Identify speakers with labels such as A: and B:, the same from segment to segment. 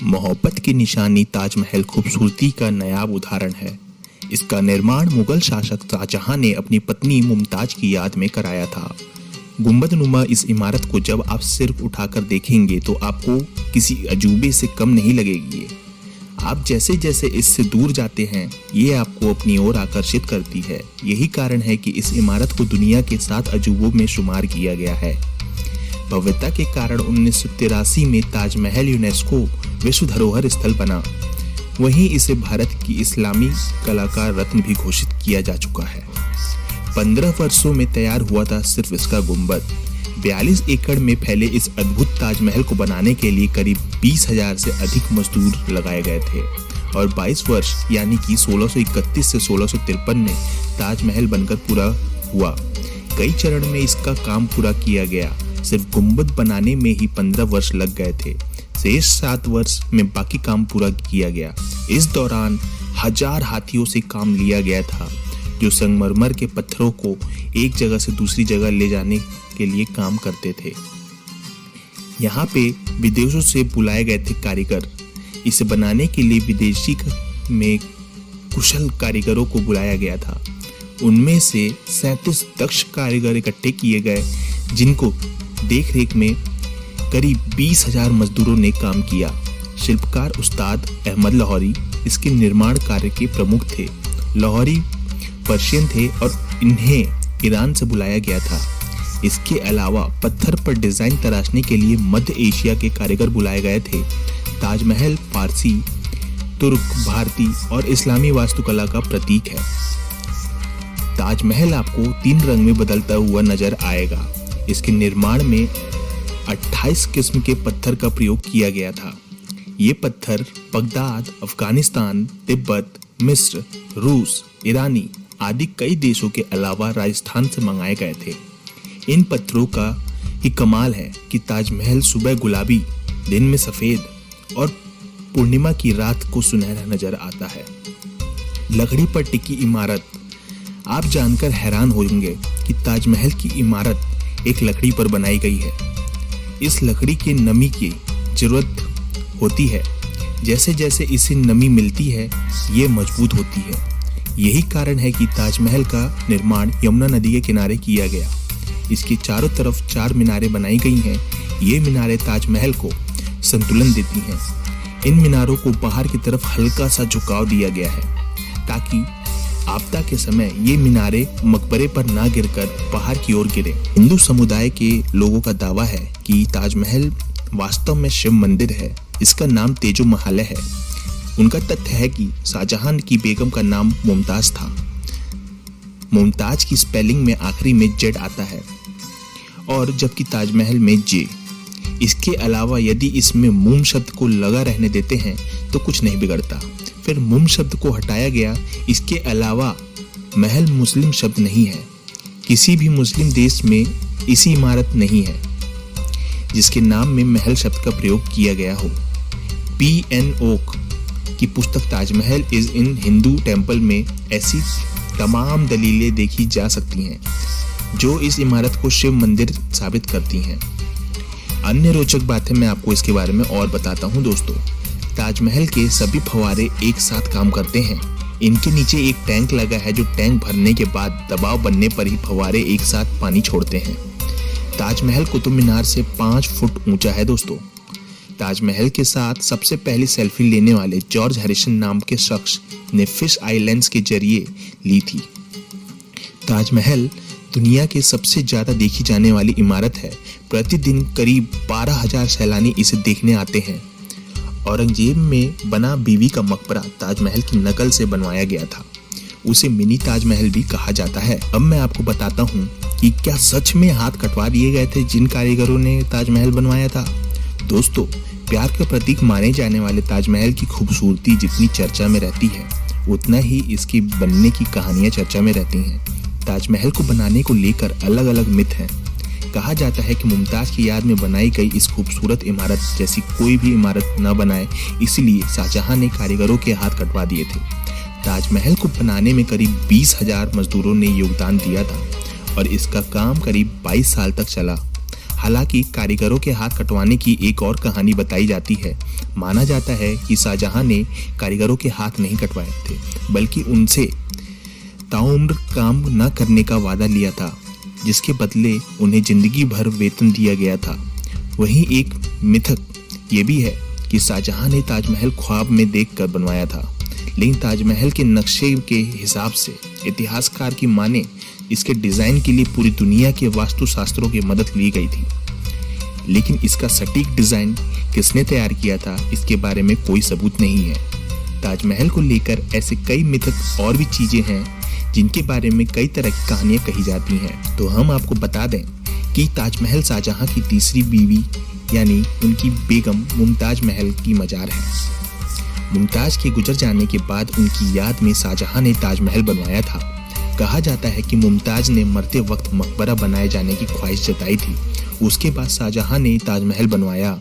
A: मोहब्बत की निशानी ताजमहल खूबसूरती का नायाब उदाहरण है। इसका निर्माण मुगल शासक शाहजहां ने अपनी पत्नी मुमताज की याद में कराया था। गुंबदनुमा इस इमारत को जब आप सिर्फ उठाकर देखेंगे तो आपको किसी अजूबे से कम नहीं लगेगी ये। आप जैसे जैसे इससे दूर जाते हैं ये आपको अपनी ओर आकर्षित करती है। यही कारण है कि इस इमारत को दुनिया के 7 अजूबों में शुमार किया गया है। भव्यता के कारण 1983 में ताजमहल यूनेस्को विश्व धरोहर स्थल बना। वहीं इसे भारत की इस्लामी कलाकार रत्न भी घोषित किया जा चुका है। 15 वर्षों में तैयार हुआ था सिर्फ इसका गुंबद। 42 एकड़ में फैले इस अद्भुत ताजमहल को बनाने के लिए करीब 20,000 से अधिक मजदूर लगाए गए थे और 22 वर्ष यानी कि 1631 से 1653 में ताजमहल बनकर पूरा हुआ। कई चरण में इसका काम पूरा किया गया। सिर्फ गुंबद बनाने में ही 15 वर्ष लग गए थे। शेष 7 वर्ष में बाकी काम पूरा किया गया। इस दौरान 1000 हाथियों से काम लिया गया था जो संगमरमर के पत्थरों को एक जगह से दूसरी जगह ले जाने के लिए काम करते थे। यहाँ पे विदेशों से बुलाए गए थे कारीगर। इसे बनाने के लिए विदेशी में कुशल कारीगरों को बुलाया गया था। उनमें से 37 दक्ष कारीगर इकट्ठे किए गए जिनको देखरेख में करीब 20,000 मजदूरों ने काम किया। शिल्पकार उस्ताद अहमद लाहौरी इसके निर्माण कार्य के प्रमुख थे। लाहौरी पर्शियन थे और इन्हें ईरान से बुलाया गया था। इसके अलावा पत्थर पर डिजाइन तराशने के लिए मध्य एशिया के कारीगर बुलाए गए थे। ताजमहल फारसी, तुर्क, भारतीय और इस्लामी वास्तुकला का प्रतीक है। ताजमहल आपको 3 रंग में बदलता हुआ नजर आएगा। इसके निर्माण में 28 किस्म के पत्थर का प्रयोग किया गया था। ये पत्थर बगदाद, अफगानिस्तान, तिब्बत, मिस्र, रूस, ईरानी आदि कई देशों के अलावा राजस्थान से मंगाए गए थे। इन पत्थरों का ही कमाल है कि ताजमहल सुबह गुलाबी, दिन में सफेद और पूर्णिमा की रात को सुनहरा नजर आता है। लकड़ी पर टिकी इमारत। आप जानकर हैरान होंगे कि ताजमहल की इमारत एक लकड़ी पर बनाई गई है। इस लकड़ी के नमी की जरूरत होती है। जैसे जैसे इसे नमी मिलती है ये मजबूत होती है। यही कारण है कि ताजमहल का निर्माण यमुना नदी के किनारे किया गया। इसके चारों तरफ 4 मीनारें बनाई गई हैं। ये मीनारें ताजमहल को संतुलन देती हैं। इन मीनारों को बाहर की तरफ हल्का सा झुकाव दिया गया है ताकि आपदा के समय ये मीनारें मकबरे पर ना गिरकर बाहर की ओर गिरे। हिंदू समुदाय के लोगों का दावा है कि ताजमहल वास्तव में शिव मंदिर है। इसका नाम तेजो महल है। उनका तथ्य है कि शाहजहां की बेगम का नाम मुमताज था। मुमताज की स्पेलिंग में आखिरी में जेड आता है और जबकि ताजमहल में जे। इसके अलावा यदि इसमें मुम शब्द को लगा रहने देते हैं तो कुछ नहीं बिगड़ता। फिर मुम शब्द को हटाया गया। इसके अलावा महल मुस्लिम शब्द नहीं है। किसी भी मुस्लिम देश में इसी इमारत नहीं है जिसके नाम में महल शब्द का प्रयोग किया गया हो। P.N. ओक की पुस्तक Taj Mahal is in Hindu temple में ऐसी तमाम दलीलें देखी जा सकती हैं जो इस इमारत को शिव मंदिर साबित करती हैं। अन्य रोचक बातें मैं आपको इसके बारे में और बताता हूं दोस्तों। ताजमहल के सभी फव्वारे एक साथ काम करते हैं। इनके नीचे एक टैंक लगा है जो टैंक भरने के बाद दबाव बनने पर ही फव्वारे एक साथ पानी छोड़ते हैं। ताजमहल कुतुब मीनार से 5 फुट ऊंचा है दोस्तों। ताजमहल के साथ सबसे पहली सेल्फी लेने वाले जॉर्ज हैरिसन नाम के शख्स ने फिश आई लेंस के जरिए ली थी। ताजमहल दुनिया के सबसे ज्यादा देखी जाने वाली इमारत है। प्रतिदिन करीब 12,000 सैलानी इसे देखने आते हैं। औरंगजेब में बना बीवी का मकबरा ताजमहल की नकल से बनवाया गया था। उसे मिनी ताजमहल भी कहा जाता है। अब मैं आपको बताता हूँ कि क्या सच में हाथ कटवा दिए गए थे जिन कारीगरों ने ताजमहल बनवाया था। दोस्तों, प्यार का प्रतीक माने जाने वाले ताजमहल की खूबसूरती जितनी चर्चा में रहती है उतना ही इसकी बनने की कहानियां चर्चा में रहती हैं। ताजमहल को बनाने को लेकर अलग अलग मिथ हैं। कहा जाता है कि मुमताज की याद में बनाई गई इस खूबसूरत इमारत जैसी कोई भी इमारत न बनाए, इसलिए शाहजहां ने कारीगरों के हाथ कटवा दिए थे। ताजमहल को बनाने में करीब 20,000 मजदूरों ने योगदान दिया था और इसका काम करीब 22 साल तक चला। हालांकि कारीगरों के हाथ कटवाने की एक और कहानी बताई जाती है। माना जाता है कि शाहजहां ने कारीगरों के हाथ नहीं कटवाए थे, बल्कि उनसे ताउम्र काम न करने का वादा लिया था, जिसके बदले उन्हें जिंदगी भर वेतन दिया गया था। वहीं एक मिथक ये भी है कि शाहजहां ने ताजमहल ख्वाब में देखकर बनवाया था, लेकिन ताजमहल के नक्शे के हिसाब से इतिहासकार की माने इसके डिजाइन के लिए पूरी दुनिया के वास्तुशास्त्रों की मदद ली गई थी। लेकिन इसका सटीक डिजाइन किसने तैयार किया था, इसके बारे में कोई सबूत नहीं है। ताजमहल को लेकर ऐसे कई मिथक और भी चीजें हैं जिनके बारे में कई तरह की कहानियां कही जाती हैं। तो हम आपको बता दें कि ताजमहल शाहजहां की तीसरी बीवी यानी उनकी बेगम मुमताज महल की मजार है। मुमताज के गुजर जाने के बाद उनकी याद में शाहजहां ने ताजमहल बनवाया था। कहा जाता है कि मुमताज ने मरते वक्त मकबरा बनाए जाने की ख्वाहिश जताई थी। उसके बाद शाहजहां ने ताजमहल बनवाया।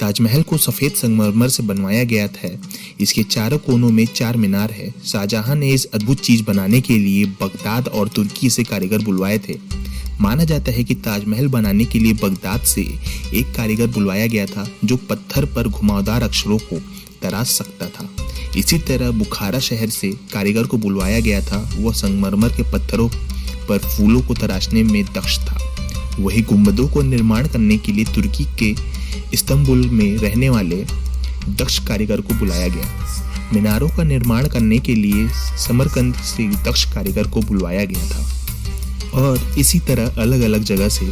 A: ताजमहल को सफ़ेद संगमरमर से बनवाया गया था। इसके चारों कोनों में 4 मीनार है। शाहजहां ने इस अद्भुत चीज बनाने के लिए बगदाद और तुर्की से कारीगर बुलवाए थे। माना जाता है कि ताजमहल बनाने के लिए बगदाद से एक कारीगर बुलवाया गया था जो पत्थर पर घुमावदार अक्षरों को तराश सकता था। इसी तरह बुखारा शहर से कारीगर को बुलवाया गया था। वह संगमरमर के पत्थरों पर फूलों को तराशने में दक्ष था। वही गुंबदों को निर्माण करने के लिए तुर्की के इस्तांबुल में रहने वाले दक्ष कारीगर को बुलाया गया। मीनारों का निर्माण करने के लिए समरकंद से दक्ष कारीगर को बुलवाया गया था। और इसी तरह अलग अलग जगह से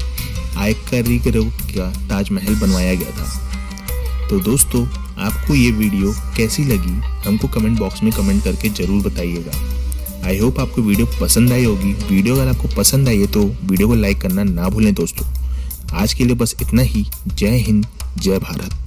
A: आए कारीगरों का ताजमहल बनवाया गया था। तो दोस्तों, आपको ये वीडियो कैसी लगी हमको कमेंट बॉक्स में कमेंट करके ज़रूर बताइएगा। आई होप आपको वीडियो पसंद आई होगी। वीडियो अगर आपको पसंद आई है तो वीडियो को लाइक करना ना भूलें दोस्तों। आज के लिए बस इतना ही। जय हिंद, जय भारत।